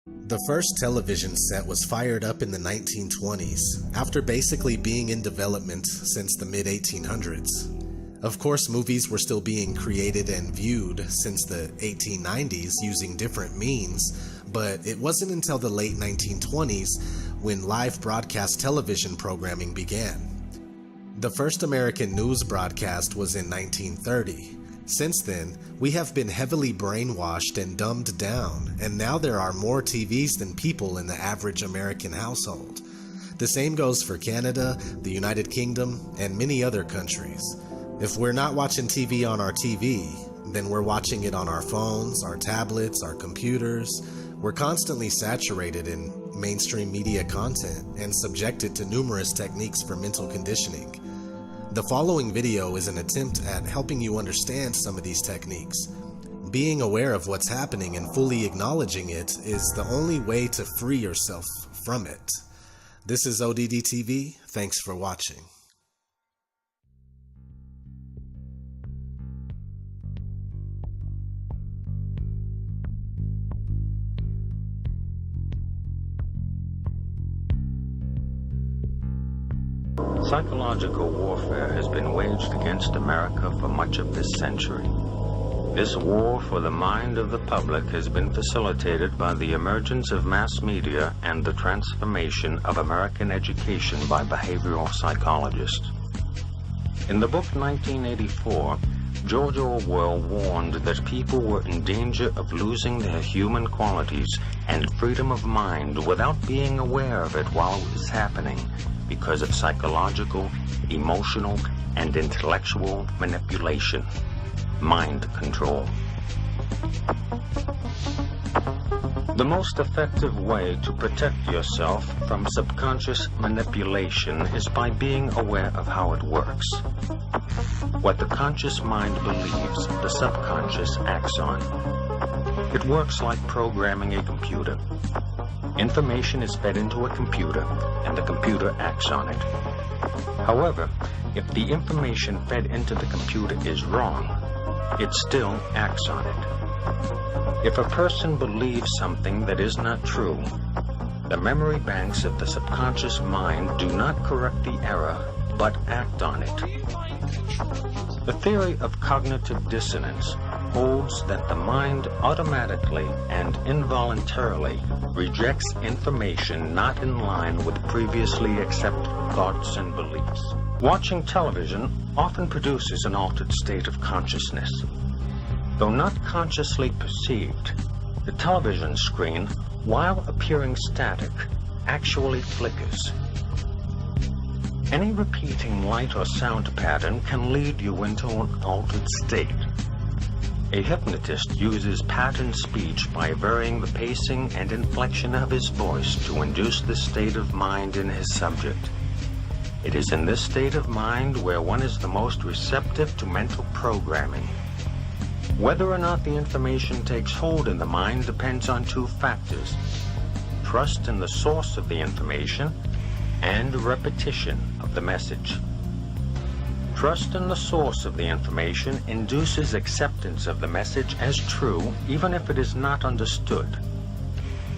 The first television set was fired up in the 1920s, after basically being in development since the mid-1800s. Of course, movies were still being created and viewed since the 1890s using different means, but it wasn't until the late 1920s when live broadcast television programming began. The first American news broadcast was in 1930. Since then, we have been heavily brainwashed and dumbed down, and now there are more TVs than people in the average American household. The same goes for Canada, the United Kingdom, and many other countries. If we're not watching TV on our TV, then we're watching it on our phones, our tablets, our computers. We're constantly saturated in mainstream media content and subjected to numerous techniques for mental conditioning. The following video is an attempt at helping you understand some of these techniques. Being aware of what's happening and fully acknowledging it is the only way to free yourself from it. This is ODD TV. Thanks for watching. Psychological warfare has been waged against America for much of this century. This war for the mind of the public has been facilitated by the emergence of mass media and the transformation of American education by behavioral psychologists. In the book 1984, George Orwell warned that people were in danger of losing their human qualities and freedom of mind without being aware of it while it was happening, because of psychological, emotional, and intellectual manipulation, mind control. The most effective way to protect yourself from subconscious manipulation is by being aware of how it works. What the conscious mind believes, the subconscious acts on. It works like programming a computer. Information is fed into a computer, and the computer acts on it. However, if the information fed into the computer is wrong, it still acts on it. If a person believes something that is not true, the memory banks of the subconscious mind do not correct the error, but act on it. The theory of cognitive dissonance holds that the mind automatically and involuntarily rejects information not in line with previously accepted thoughts and beliefs. Watching television often produces an altered state of consciousness. Though not consciously perceived, the television screen, while appearing static, actually flickers. Any repeating light or sound pattern can lead you into an altered state. A hypnotist uses pattern speech by varying the pacing and inflection of his voice to induce this state of mind in his subject. It is in this state of mind where one is the most receptive to mental programming. Whether or not the information takes hold in the mind depends on two factors: trust in the source of the information and repetition of the message. Trust in the source of the information induces acceptance of the message as true, even if it is not understood.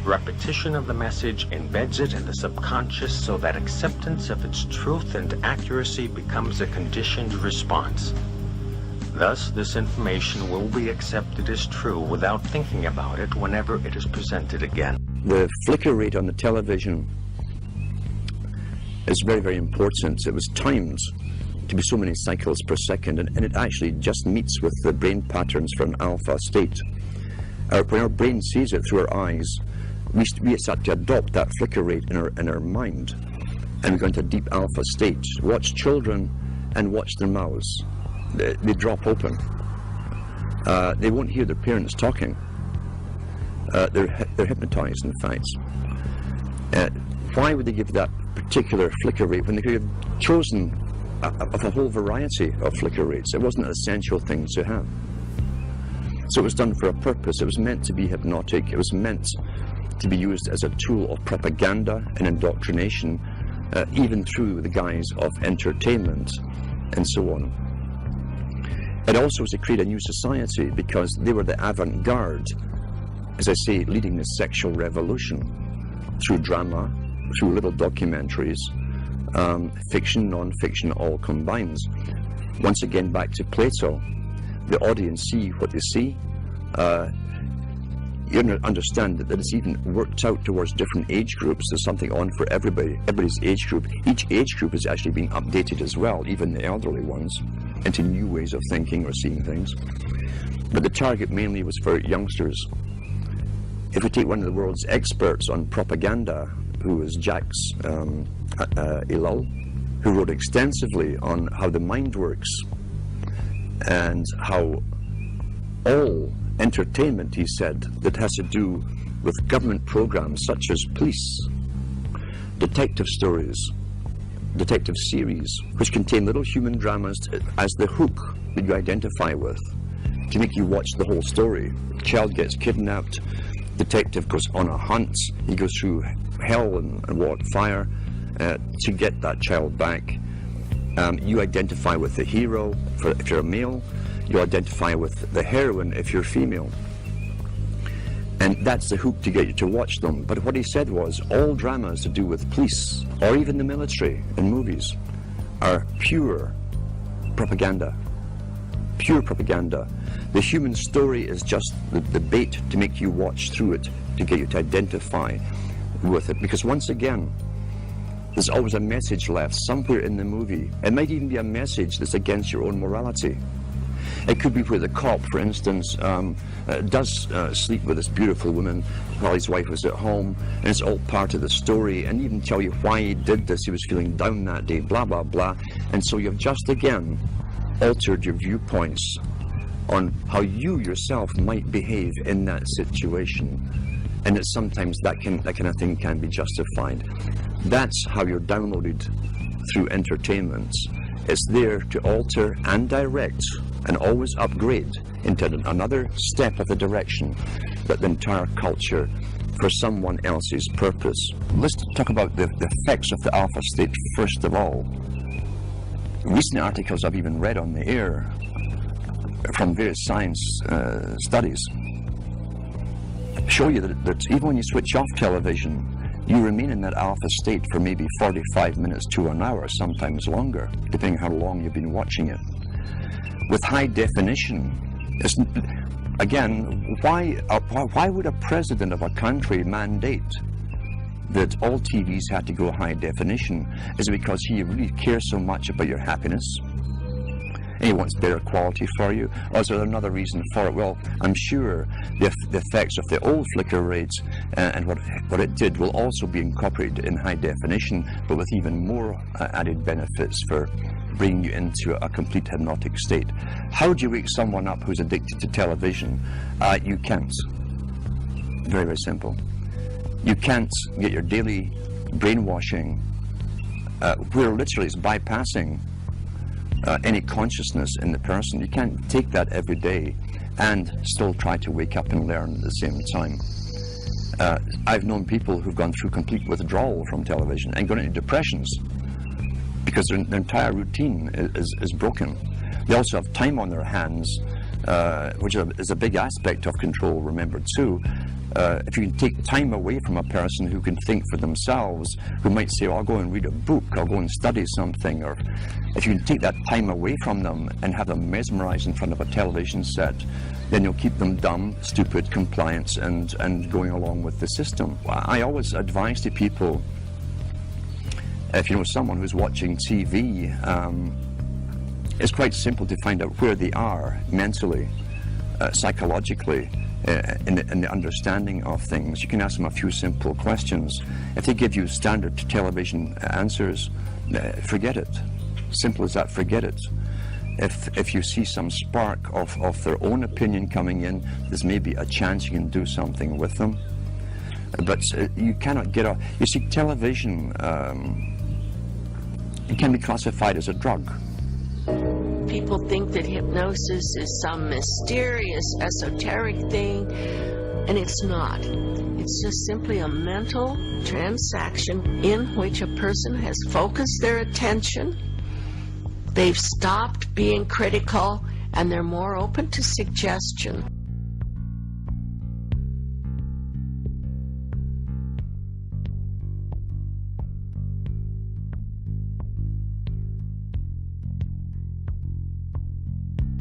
Repetition of the message embeds it in the subconscious so that acceptance of its truth and accuracy becomes a conditioned response. Thus, this information will be accepted as true without thinking about it whenever it is presented again. The flicker rate on the television is very, very important. It was timed to be so many cycles per second, and it actually just meets with the brain patterns for an alpha state. When our brain sees it through our eyes, we start to adopt that flicker rate in our mind, and we go into a deep alpha state. Watch children and watch their mouths. They drop open. They won't hear their parents talking. They're hypnotized, in fact. Why would they give that particular flicker rate when they could have chosen of a whole variety of flicker rates? It wasn't an essential thing to have. So it was done for a purpose. It was meant to be hypnotic. It was meant to be used as a tool of propaganda and indoctrination, even through the guise of entertainment and so on. It also was to create a new society because they were the avant-garde as I say, leading the sexual revolution through drama, through little documentaries, fiction, non-fiction, all combines. Once again, back to Plato, the audience see what they see. You understand that it's even worked out towards different age groups. There's something on for everybody, everybody's age group. Each age group is actually being updated as well, even the elderly ones, into new ways of thinking or seeing things. But the target mainly was for youngsters. If we take one of the world's experts on propaganda, who was Jacques Ellul, who wrote extensively on how the mind works and how all entertainment, he said, that has to do with government programs such as police, detective stories, detective series, which contain little human dramas as the hook that you identify with, to make you watch the whole story. The child gets kidnapped, detective goes on a hunt, he goes through hell and fire to get that child back. You identify with the hero if you're a male, you identify with the heroine if you're female. And that's the hook to get you to watch them. But what he said was, all dramas to do with police, or even the military in movies, are pure propaganda. Pure propaganda. The human story is just the bait to make you watch through it, to get you to identify with it. Because once again, there's always a message left somewhere in the movie. It might even be a message that's against your own morality. It could be where the cop, for instance, does sleep with this beautiful woman while his wife was at home, and it's all part of the story, and even tell you why he did this. He was feeling down that day, blah, blah, blah. And so you've just again altered your viewpoints on how you yourself might behave in that situation. And that sometimes that kind of thing can be justified. That's how you're downloaded through entertainment. It's there to alter and direct and always upgrade into another step of the direction that the entire culture for someone else's purpose. Let's talk about the effects of the alpha state first of all. Recent articles I've even read on the air from various science studies show you that even when you switch off television, you remain in that alpha state for maybe 45 minutes to an hour, sometimes longer, depending how long you've been watching it. With high definition, again, why would a president of a country mandate that all TVs had to go high definition? Is it because he really cares so much about your happiness? And he wants better quality for you? Or is there another reason for it? Well, I'm sure the effects of the old flicker rates and what it did will also be incorporated in high definition, but with even more added benefits for bringing you into a complete hypnotic state. How do you wake someone up who's addicted to television? You can't. Very, very simple. You can't get your daily brainwashing, where literally it's bypassing any consciousness in the person. You can't take that every day and still try to wake up and learn at the same time. I've known people who've gone through complete withdrawal from television and gone into depressions because their entire routine is broken. They also have time on their hands, which is a big aspect of control, remember too. If you can take time away from a person who can think for themselves, who might say, oh, I'll go and read a book, I'll go and study something, or if you can take that time away from them and have them mesmerized in front of a television set, then you'll keep them dumb, stupid, compliant, and going along with the system. I always advise to people, if you know someone who's watching TV, it's quite simple to find out where they are mentally, psychologically, in the understanding of things. You can ask them a few simple questions. If they give you standard television answers, forget it. Simple as that, forget it. If you see some spark of their own opinion coming in, there's maybe a chance you can do something with them. But you cannot get off. You see, television, it can be classified as a drug. People think that hypnosis is some mysterious, esoteric thing, and it's not. It's just simply a mental transaction in which a person has focused their attention, they've stopped being critical, and they're more open to suggestion.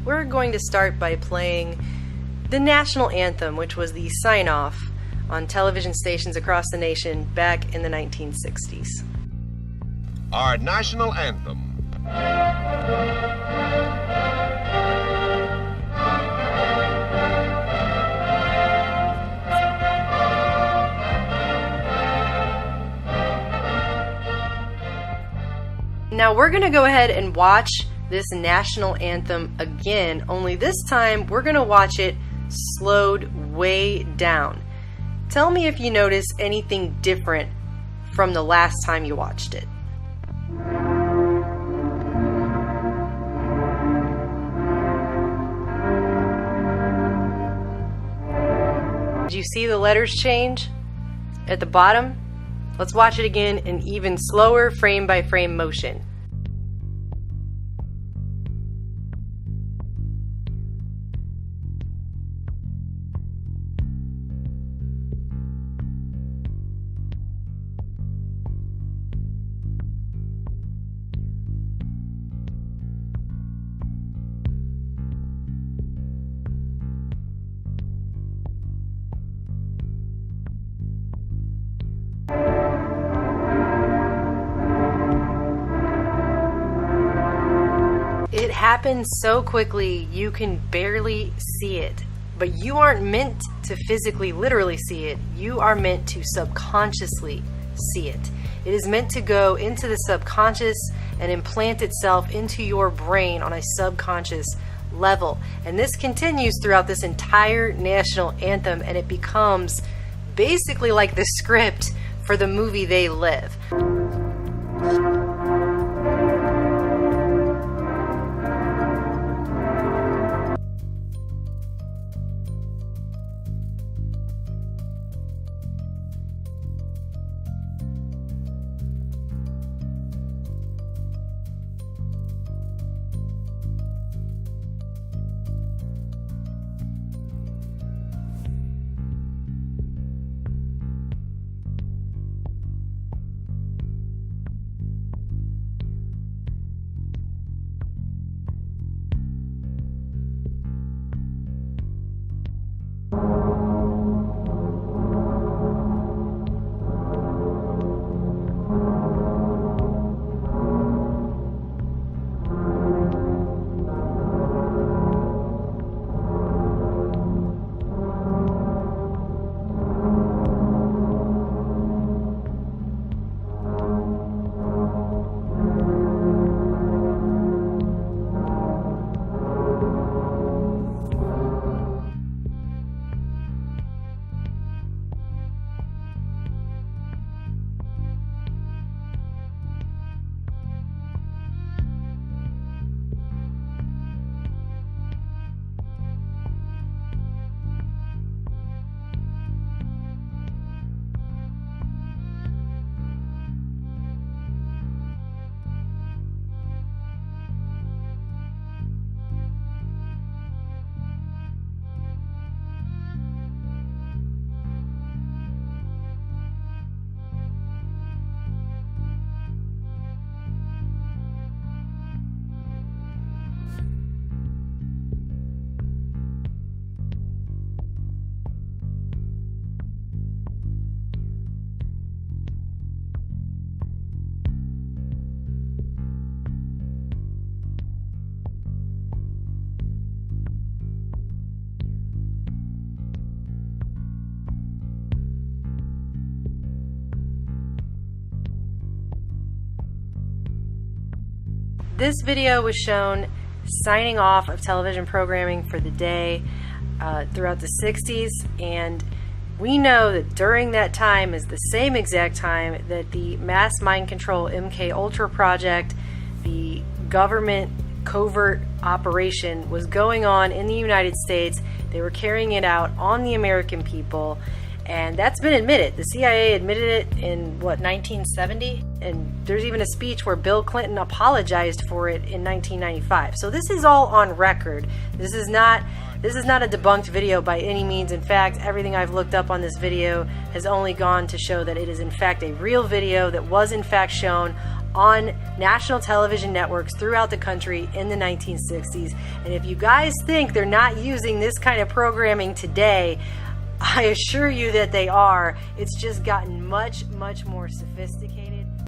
we're going to start by playing the national anthem, which was the sign-off on television stations across the nation back in the 1960s. Our national anthem. Now we're going to go ahead and watch this national anthem again, only this time we're going to watch it slowed way down. Tell me if you notice anything different from the last time you watched it. Did you see the letters change at the bottom? Let's watch it again in even slower frame by frame motion. It happens so quickly you can barely see it, but you aren't meant to physically, literally see it. You are meant to subconsciously see it. It is meant to go into the subconscious and implant itself into your brain on a subconscious level. And this continues throughout this entire national anthem, and it becomes basically like the script for the movie They Live. This video was shown signing off of television programming for the day throughout the 60s, and we know that during that time is the same exact time that the mass mind control MK Ultra project, the government covert operation, was going on in the United States. They were carrying it out on the American people, and that's been admitted. The CIA admitted it in, 1970? And there's even a speech where Bill Clinton apologized for it in 1995. So this is all on record. This is not a debunked video by any means. In fact, everything I've looked up on this video has only gone to show that it is in fact a real video that was in fact shown on national television networks throughout the country in the 1960s. And if you guys think they're not using this kind of programming today, I assure you that they are. It's just gotten much, much more sophisticated.